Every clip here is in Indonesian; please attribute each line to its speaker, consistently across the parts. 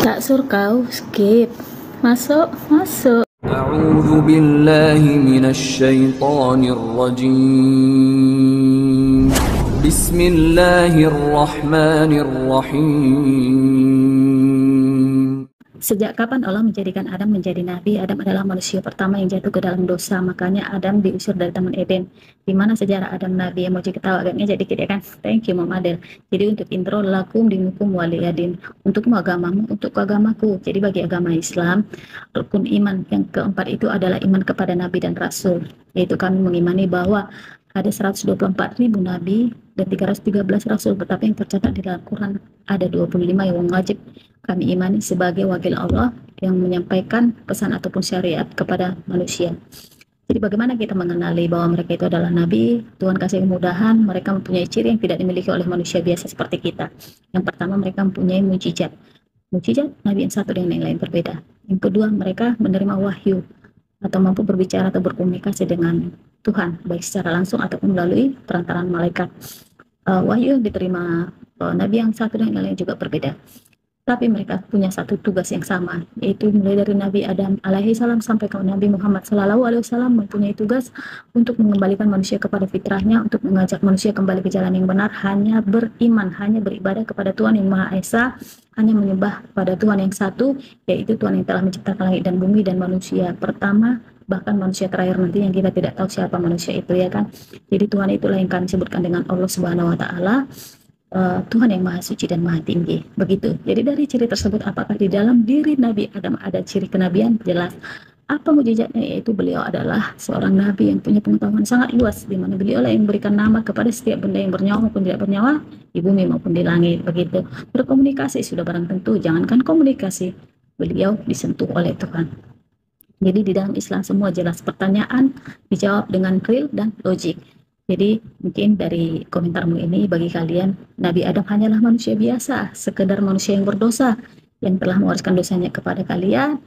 Speaker 1: Tak sur kau, skip. Masuk, masuk.
Speaker 2: أعوذ بالله من الشيطان الرجيم بسم الله الرحمن الرحيم.
Speaker 1: Sejak kapan Allah menjadikan Adam menjadi nabi? Adam adalah manusia pertama yang jatuh ke dalam dosa, makanya Adam diusir dari Taman Eden. Di mana sejarah Adam nabi? Emoji ketawa agak ngejek dikit ya kan? Thank you Mom Adel. Jadi untuk intro, lakum dinukum waliyadin. Untukmu agamamu, untuk agamaku. Jadi bagi agama Islam, rukun iman yang keempat itu adalah iman kepada nabi dan rasul. Yaitu kami mengimani bahwa ada 124.000 nabi dan 313 rasul, tetapi yang tercatat di dalam Quran ada 25 yang wajib kami imani sebagai wakil Allah yang menyampaikan pesan ataupun syariat kepada manusia. Jadi bagaimana kita mengenali bahwa mereka itu adalah nabi? Tuhan kasih kemudahan, mereka mempunyai ciri yang tidak dimiliki oleh manusia biasa seperti kita. Yang pertama, mereka mempunyai mujizat. Mujizat nabi yang satu dengan yang lain berbeda. Yang kedua, mereka menerima wahyu atau mampu berbicara atau berkomunikasi dengan Tuhan, baik secara langsung ataupun melalui perantaraan malaikat. Wahyu yang diterima nabi yang satu dengan yang lain juga berbeda. Tapi mereka punya satu tugas yang sama, yaitu mulai dari Nabi Adam alaihi salam sampai ke Nabi Muhammad sallallahu alaihi wasallam mempunyai tugas untuk mengembalikan manusia kepada fitrahnya, untuk mengajak manusia kembali ke jalan yang benar, hanya beriman, hanya beribadah kepada Tuhan yang Maha Esa, hanya menyembah pada Tuhan yang satu, yaitu Tuhan yang telah menciptakan langit dan bumi dan manusia pertama, bahkan manusia terakhir nanti yang kita tidak tahu siapa manusia itu, ya kan. Jadi Tuhan itulah yang kami sebutkan dengan Allah Subhanahu wa Ta'ala, Tuhan yang Maha Suci dan Maha Tinggi. Begitu. Jadi dari ciri tersebut, apakah di dalam diri Nabi Adam ada ciri kenabian? Jelas. Apa mujizatnya? Yaitu beliau adalah seorang nabi yang punya pengetahuan sangat luas, di mana beliau yang memberikan nama kepada setiap benda yang bernyawa maupun tidak bernyawa di bumi maupun di langit. Begitu. Berkomunikasi sudah barang tentu, jangankan komunikasi, beliau disentuh oleh Tuhan. Jadi di dalam Islam semua jelas, pertanyaan dijawab dengan real dan logik. Jadi mungkin dari komentarmu ini, bagi kalian Nabi Adam hanyalah manusia biasa, sekedar manusia yang berdosa, yang telah mewariskan dosanya kepada kalian,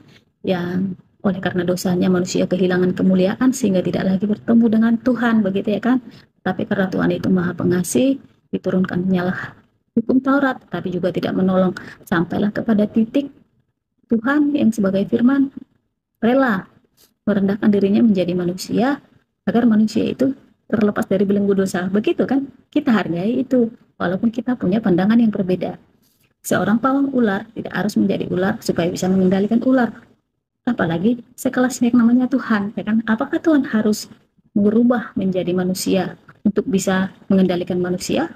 Speaker 1: yang oleh karena dosanya manusia kehilangan kemuliaan sehingga tidak lagi bertemu dengan Tuhan, begitu ya kan. Tapi karena Tuhan itu Maha Pengasih, diturunkannya lah hukum Taurat, tapi juga tidak menolong, sampailah kepada titik Tuhan yang sebagai firman rela merendahkan dirinya menjadi manusia agar manusia itu terlepas dari belenggu dosa. Begitu kan? Kita hargai itu, walaupun kita punya pandangan yang berbeda. Seorang pawang ular tidak harus menjadi ular supaya bisa mengendalikan ular. Apalagi sekelas yang namanya Tuhan, ya kan? Apakah Tuhan harus merubah menjadi manusia untuk bisa mengendalikan manusia,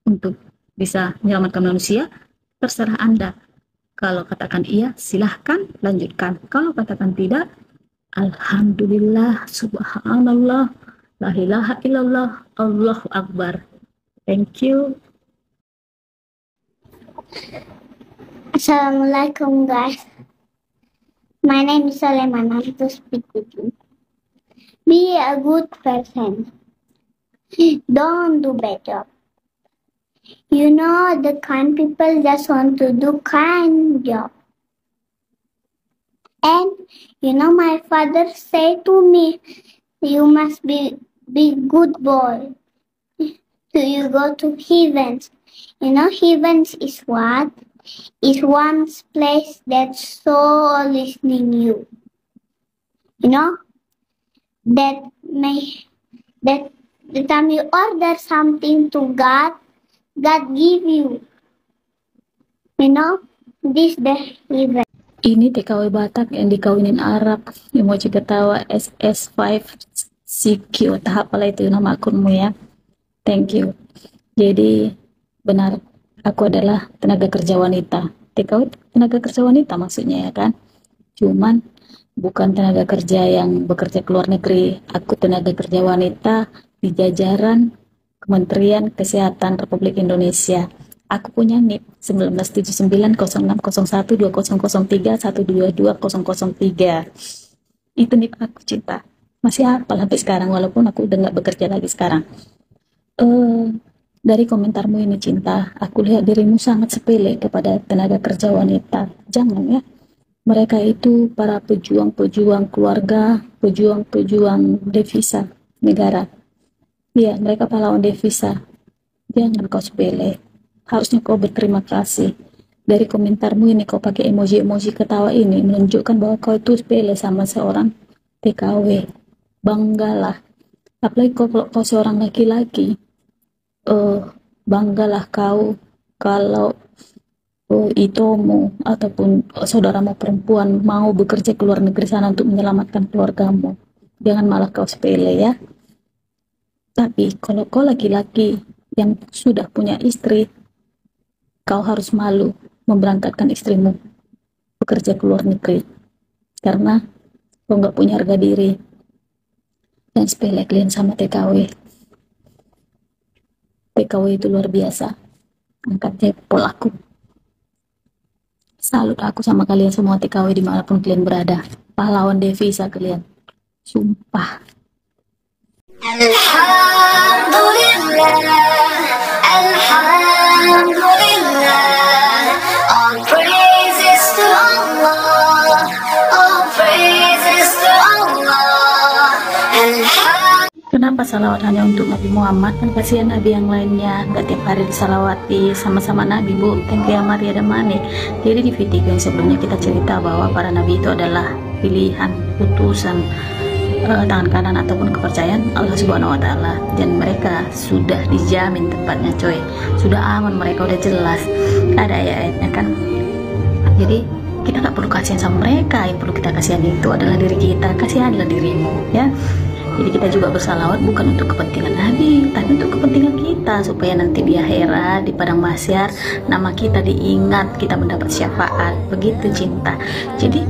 Speaker 1: untuk bisa menyelamatkan manusia? Terserah Anda. Kalau katakan iya, silahkan lanjutkan. Kalau katakan tidak, alhamdulillah, subhanallah, la ilaha illallah, Allahu Akbar. Thank you.
Speaker 3: Assalamualaikum guys. My name is Soleman. I'm to speak with you. Be a good person. Don't do bad job. You know the kind people just want to do kind job. And you know my father said to me, you must be good boy. So you go to heavens. You know heavens is what? Is one place that's so listening you. You know that the time you order something to God, God give you. You know this the heaven.
Speaker 1: Ini TKW Batak yang dikawinin Arab. Emoji ketawa SS5CQ. Tahap apa itu nama akunmu ya. Thank you. Jadi benar, aku adalah tenaga kerja wanita. TKW tenaga kerja wanita maksudnya ya kan. Cuman bukan tenaga kerja yang bekerja ke luar negeri. Aku tenaga kerja wanita di jajaran Kementerian Kesehatan Republik Indonesia. Aku punya NIP 197906012003122003. Itu NIP aku, Cinta. Masih hafal sampai sekarang walaupun aku udah nggak bekerja lagi sekarang. Dari komentarmu ini, Cinta, aku lihat dirimu sangat sepele kepada tenaga kerja wanita. Jangan ya. Mereka itu para pejuang-pejuang keluarga, pejuang-pejuang devisa negara. Iya, mereka pahlawan devisa. Jangan kau sepele. Harusnya kau berterima kasih Dari komentarmu ini kau pakai emoji-emoji ketawa ini menunjukkan bahwa kau itu sepele sama seorang TKW. Banggalah. Apalagi kalau kau seorang laki-laki, banggalah kau kalau itomu ataupun saudaramu perempuan mau bekerja ke luar negeri sana untuk menyelamatkan keluargamu. Jangan malah kau sepele ya. Tapi kalau kau laki-laki yang sudah punya istri, kau harus malu memberangkatkan istrimu bekerja ke luar negeri karena kau nggak punya harga diri dan sepele kalian sama TKW. TKW itu luar biasa, angkat jempol aku. Salut aku sama kalian semua TKW dimanapun kalian berada. Pahlawan devisa kalian, sumpah.
Speaker 4: Alhamdulillah, Alhamdulillah, all praises to Allah, all praises to Allah.
Speaker 1: Kenapa salawat hanya untuk Nabi Muhammad? Kan kasihan Nabi yang lainnya nggak tiap hari disalawati sama-sama Nabi, Bu. Thank you Maria dan Mane. Jadi di video yang sebelumnya kita cerita bahwa para Nabi itu adalah pilihan, utusan, tangan kanan ataupun kepercayaan Allah Subhanahu Wa Taala, dan mereka sudah dijamin tempatnya, coy. Sudah aman, mereka udah jelas ada ayat-ayatnya kan. Jadi kita nggak perlu kasihan sama mereka, yang perlu kita kasihan itu adalah diri kita. Kasihanlah dirimu, ya. Jadi kita juga bersalawat bukan untuk kepentingan Nabi, tapi untuk kepentingan kita, supaya nanti di akhirat, di padang mahsyar, nama kita diingat, kita mendapat syafaat. Begitu cinta. Jadi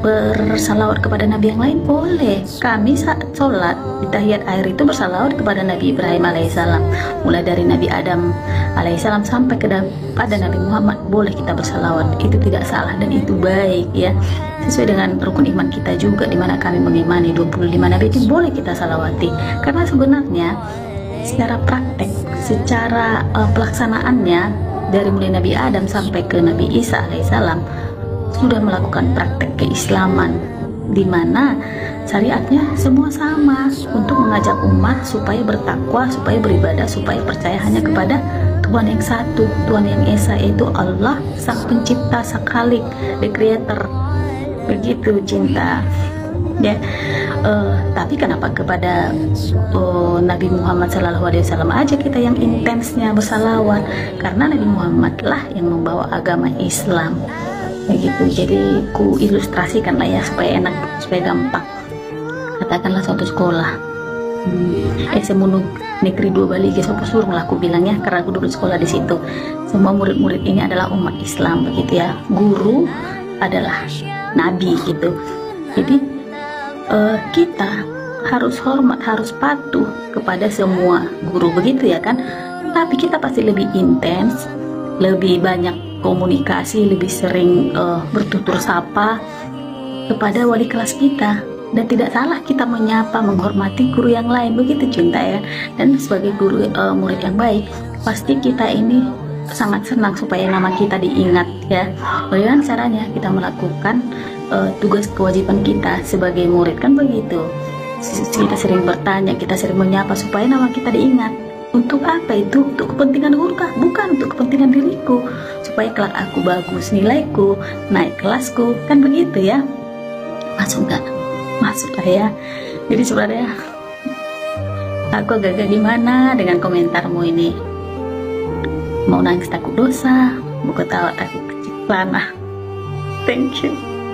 Speaker 1: bersalawat kepada Nabi yang lain boleh. Kami saat sholat di tahiyat akhir itu bersalawat kepada Nabi Ibrahim alaihissalam. Mulai dari Nabi Adam alaihissalam sampai pada Nabi Muhammad boleh kita bersalawat. Itu tidak salah dan itu baik, ya. Sesuai dengan rukun iman kita juga, dimana kami mengimani 25 Nabi itu boleh kita salawati. Karena sebenarnya secara praktek, secara pelaksanaannya dari mulai Nabi Adam sampai ke Nabi Isa alaihissalam sudah melakukan praktek keislaman, dimana syariatnya semua sama untuk mengajak umat supaya bertakwa, supaya beribadah, supaya percaya hanya kepada Tuhan yang satu, Tuhan yang esa, yaitu Allah, sang pencipta, sang khalik, the creator. Begitu cinta, ya. Tapi kenapa kepada Nabi Muhammad SAW aja kita yang intensnya bersalawat? Karena Nabi Muhammad lah yang membawa agama Islam, begitu. Jadi ku ilustrasikan lah ya supaya enak, supaya gampang. Katakanlah suatu sekolah, SMU Negeri 2 Bali, Gesopo Surung lah aku bilangnya, karena aku dulu sekolah di situ. Semua murid-murid ini adalah umat Islam, begitu ya. Guru adalah Nabi gitu. Jadi kita harus hormat, harus patuh kepada semua guru, begitu ya kan. Tapi kita pasti lebih intens, lebih banyak komunikasi, lebih sering bertutur sapa kepada wali kelas kita. Dan tidak salah kita menyapa, menghormati guru yang lain, begitu cinta ya. Dan sebagai guru murid yang baik, pasti kita ini sangat senang supaya nama kita diingat, ya. Bagaimana caranya? Kita melakukan tugas kewajiban kita sebagai murid, kan begitu. Kita sering bertanya, kita sering menyapa supaya nama kita diingat. Untuk apa itu? Untuk kepentingan guru kah? Bukan, untuk kepentingan diriku, supaya kelak aku bagus nilaiku, naik kelasku, kan begitu ya. Masuk nggak? Masuk lah ya. Jadi sebenarnya aku agak gimana dengan komentarmu ini. Mau nangis takut dosa, mau ketawa takut kecil. Thank you.